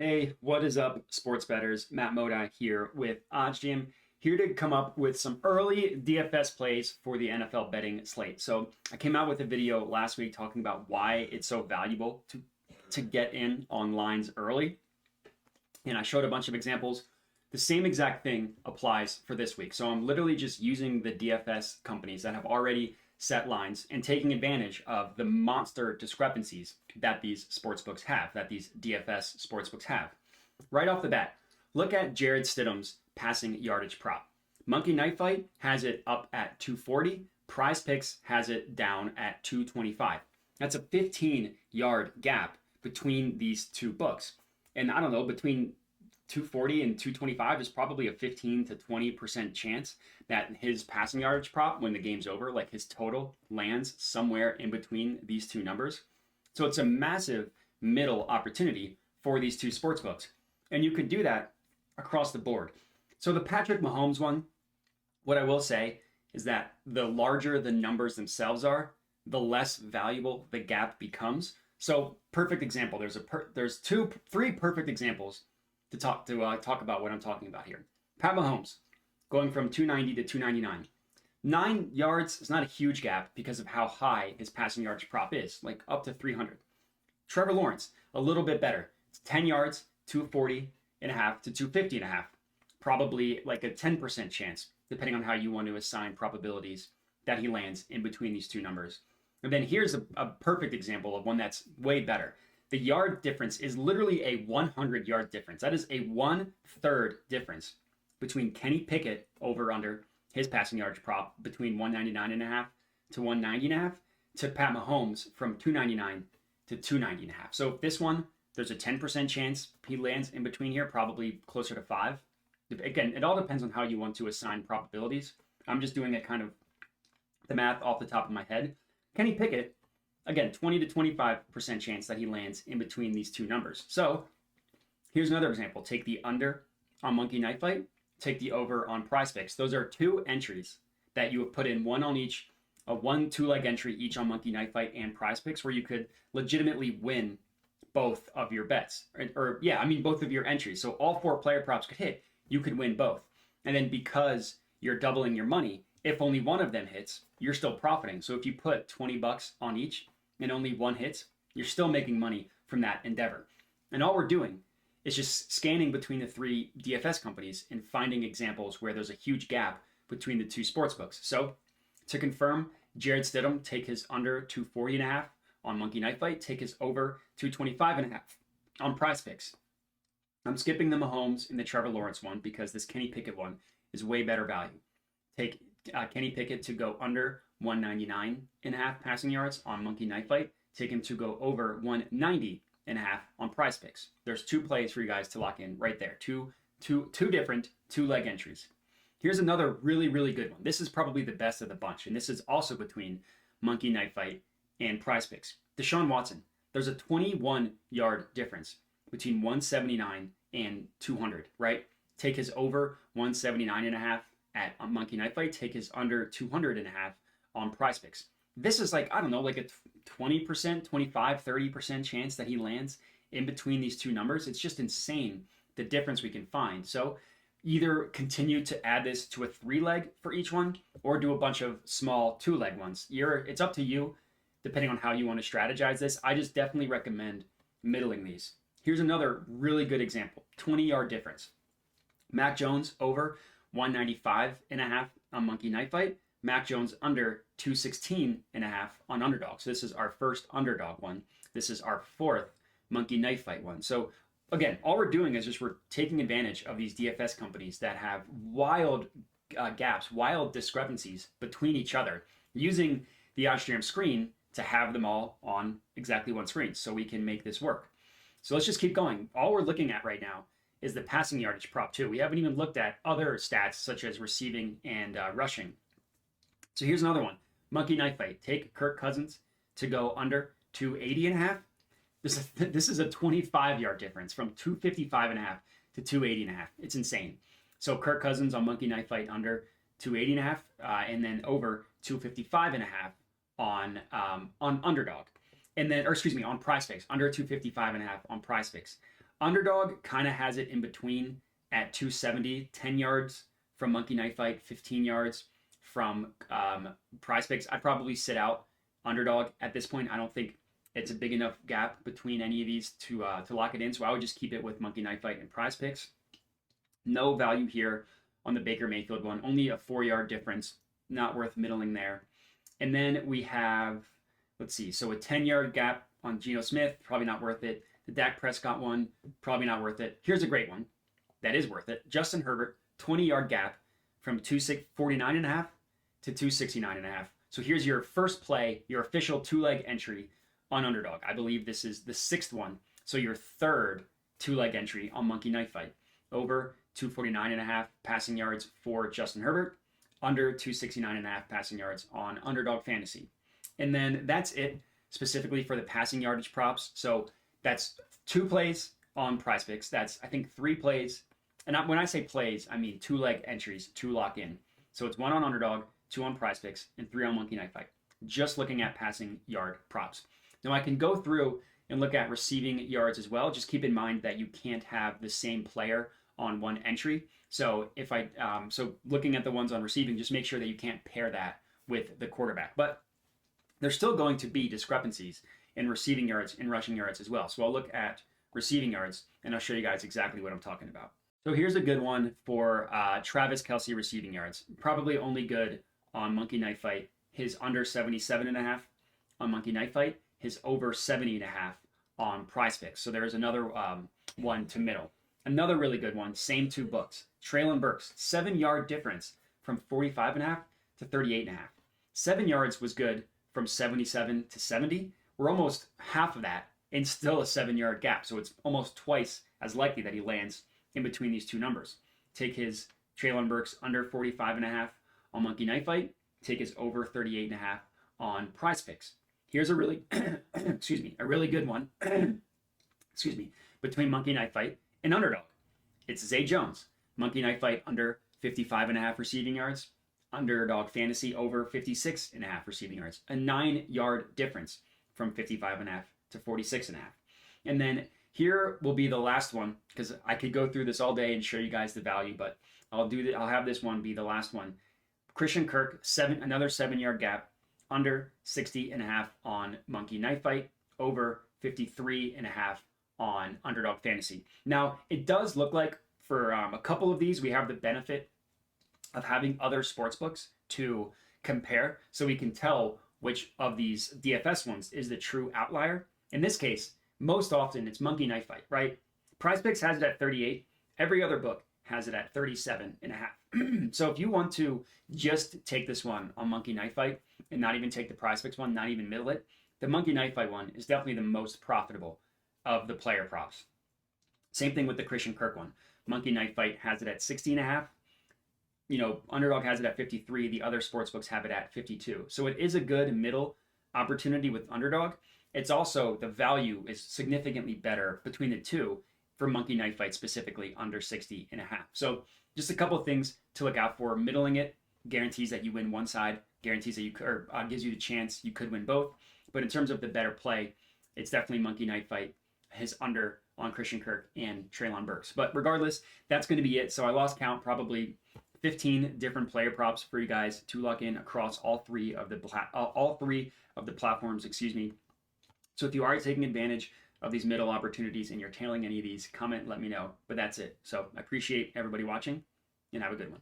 Hey, what is up, sports bettors? Matt Moda here with OddsJam, here to come up with some early DFS plays for the NFL betting slate. So I came out with a video last week talking about why it's so valuable to get in on lines early, and I showed a bunch of examples. The same exact thing applies for this week. So I'm literally just using the DFS companies that have already set lines and taking advantage of the monster discrepancies that these sportsbooks have, that these DFS sportsbooks have. Right off the bat, look at Jared Stidham's passing yardage prop. Monkey Knife Fight has it up at 240. PrizePicks has it down at 225. That's a 15-yard gap between these two books. And I don't know, between 240 and 225 is probably a 15 to 20% chance that his passing yardage prop, when the game's over, like his total lands somewhere in between these two numbers. So it's a massive middle opportunity for these two sportsbooks. And you could do that across the board. So the Patrick Mahomes one, what I will say is that the larger the numbers themselves are, the less valuable the gap becomes. So perfect example, there's three perfect examples to talk about what I'm talking about here. Pat Mahomes going from 290 to 299. 9 yards is not a huge gap because of how high his passing yardage prop is, like up to 300. Trevor Lawrence, a little bit better. It's 10 yards, 240 and a half to 250 and a half. Probably like a 10% chance, depending on how you want to assign probabilities that he lands in between these two numbers. And then here's a perfect example of one that's way better. The yard difference is literally a 100-yard difference. That is a 1/3 difference between Kenny Pickett over under his passing yardage prop between 199.5 to 190.5 to Pat Mahomes from 299 to 290.5. So this one, there's a 10% chance he lands in between here, probably closer to 5. Again, it all depends on how you want to assign probabilities. I'm just doing it kind of the math off the top of my head. Kenny Pickett, again, 20 to 25% chance that he lands in between these two numbers. So here's another example. Take the under on Monkey Knife Fight, take the over on PrizePicks. Those are two entries that you have put in, one on each, a 2-leg entry each on Monkey Knife Fight and PrizePicks, where you could legitimately win both of your bets. Both of your entries. So all 4 player props could hit. You could win both. And then because you're doubling your money, if only one of them hits, you're still profiting. So if you put $20 on each and only one hits, you're still making money from that endeavor. And all we're doing is just scanning between the 3 DFS companies and finding examples where there's a huge gap between the 2 sportsbooks. So to confirm, Jared Stidham, take his under 240.5 on Monkey Knife Fight, take his over 225.5 on PrizePicks. I'm skipping the Mahomes and the Trevor Lawrence one because this Kenny Pickett one is way better value. Take Kenny Pickett to go under 199.5 passing yards on Monkey Knife Fight. Take him to go over 190.5 on PrizePicks. There's 2 plays for you guys to lock in right there. Two different 2-leg entries. Here's another really, really good one. This is probably the best of the bunch, and this is also between Monkey Knife Fight and PrizePicks. Deshaun Watson. There's a 21-yard difference between 179 and 200, right? Take his over 179.5 at Monkey Knife Fight, take his under 200.5 on PrizePicks. This is like, I don't know, like a 20%, 25, 30% chance that he lands in between these two numbers. It's just insane the difference we can find. So either continue to add this to a 3-leg for each one or do a bunch of small 2-leg ones. It's up to you depending on how you want to strategize this. I just definitely recommend middling these. Here's another really good example, 20-yard difference. Mac Jones over 195.5 on Monkey Knife Fight. Mac Jones under 216.5 on Underdog. So this is our first Underdog one. This is our 4th Monkey Knife Fight one. So again, all we're doing is just we're taking advantage of these DFS companies that have wild gaps, wild discrepancies between each other, using the OddsJam screen to have them all on exactly one screen so we can make this work. So let's just keep going. All we're looking at right now is the passing yardage prop too. We haven't even looked at other stats such as receiving and rushing. So here's another one. Monkey Knife Fight. Take Kirk Cousins to go under 280.5. This is a 25-yard difference from 255.5 to 280.5. It's insane. So Kirk Cousins on Monkey Knife Fight under 280.5 and then over 255.5 on Underdog. And then, on PrizePicks, under 255.5 on PrizePicks. Underdog kind of has it in between at 270, 10 yards from Monkey Knife Fight, 15 yards from PrizePicks. I'd probably sit out Underdog at this point. I don't think it's a big enough gap between any of these to lock it in. So I would just keep it with Monkey Knife Fight and PrizePicks. No value here on the Baker Mayfield one. Only a 4-yard difference. Not worth middling there. And then we have, let's see, so a 10-yard gap on Geno Smith, probably not worth it. The Dak Prescott one, probably not worth it. Here's a great one that is worth it. Justin Herbert, 20-yard gap from 249.5 to 269.5. So here's your first play, your official two-leg entry on Underdog. I believe this is the 6th one. So your third two-leg entry on Monkey Knife Fight. Over 249.5 passing yards for Justin Herbert. Under 269.5 passing yards on Underdog Fantasy. And then that's it specifically for the passing yardage props. So that's 2 plays on PrizePicks. That's, I think, 3 plays. And when I say plays, I mean 2-leg entries to lock in. So it's 1 on Underdog, 2 on PrizePicks, and 3 on Monkey Knife Fight. Just looking at passing yard props. Now I can go through and look at receiving yards as well. Just keep in mind that you can't have the same player on one entry. So if so looking at the ones on receiving, just make sure that you can't pair that with the quarterback. But there's still going to be discrepancies in receiving yards and rushing yards as well. So I'll look at receiving yards and I'll show you guys exactly what I'm talking about. So here's a good one for Travis Kelce receiving yards. Probably only good on Monkey Knife Fight. His under 77.5 on Monkey Knife Fight. His over 70.5 on PrizePicks. So there's another one to middle. Another really good one, same 2 books. Treylon Burks, 7-yard difference from 45.5 to 38.5. 7 yards was good from 77 to 70. We're almost half of that and still a 7-yard gap. So it's almost twice as likely that he lands in between these 2 numbers. Take his Treylon Burks under 45.5 on Monkey Knife Fight. Take his over 38.5 on PrizePicks. Here's a really, a really good one, between Monkey Knife Fight and Underdog. It's Zay Jones. Monkey Knife Fight under 55.5 receiving yards. Underdog Fantasy over 56.5 receiving yards. A 9-yard difference from 55.5 to 46.5. And then here will be the last one, because I could go through this all day and show you guys the value, but I'll have this one be the last one. Christian Kirk, another 7-yard gap. Under 60.5 on Monkey Knife Fight. Over 53.5 on Underdog Fantasy. Now, it does look like for a couple of these, we have the benefit of having other sports books to compare, so we can tell which of these DFS ones is the true outlier. In this case, most often it's Monkey Knife Fight, right? PrizePicks has it at 38. Every other book has it at 37.5. So if you want to just take this one on Monkey Knife Fight and not even take the PrizePicks one, not even middle it, the Monkey Knife Fight one is definitely the most profitable of the player props. Same thing with the Christian Kirk one. Monkey Knife Fight has it at 60.5. Underdog has it at 53. The other sportsbooks have it at 52. So it is a good middle opportunity with Underdog. It's also, the value is significantly better between the 2 for Monkey Knife Fight, specifically under 60.5. So just a couple of things to look out for. Middling it guarantees that you win one side, guarantees that gives you the chance you could win both. But in terms of the better play, it's definitely Monkey Knife Fight, his under on Christian Kirk and Treylon Burks. But regardless, that's going to be it. So I lost count, probably 15 different player props for you guys to lock in across all three of the platforms. So if you are taking advantage of these middle opportunities and you're tailing any of these, comment, let me know. But that's it. So I appreciate everybody watching, and have a good one.